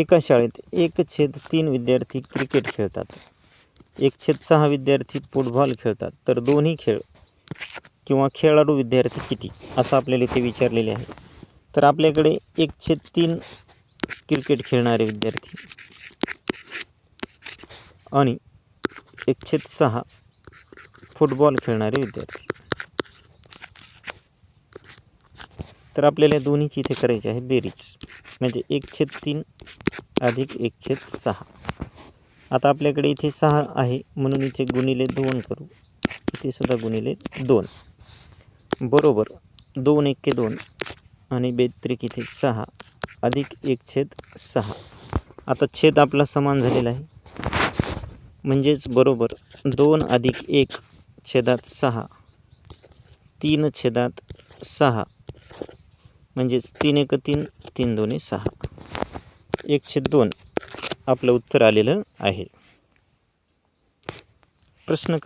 एका शाळेत 1/3 विद्यार्थी क्रिकेट खेळतात, 1/6 विद्यार्थी फुटबॉल खेळतात, तर दोन्ही खेळ किंवा खेळाडू विद्यार्थी किती, असं आपल्याला इथे विचारलेले आहे. तर आपल्याकडे 1/3 क्रिकेट खेळणारे विद्यार्थी आणि 1/6 फुटबॉल खेळणारे विद्यार्थी. तर आपल्याला दोन्हीची इथे करायची आहे बेरीज, म्हणजे 1/3 अधिक 1/6. आता आपल्याकडे इथे 6 आहे म्हणून इथे गुणिले 2 करू, इथे सुद्धा गुणिले 2 बरोबर 2 1 2 आणि 2 इथे 6 अधिक 1/6. आता छेद आपला समान झालेला आहे, म्हणजेच बरोबर 2 अधिक 1/6 3/6 म्हणजेच 3 1 3 3 2 6 1/2 आपलं उत्तर आलेलं आहे. प्रश्न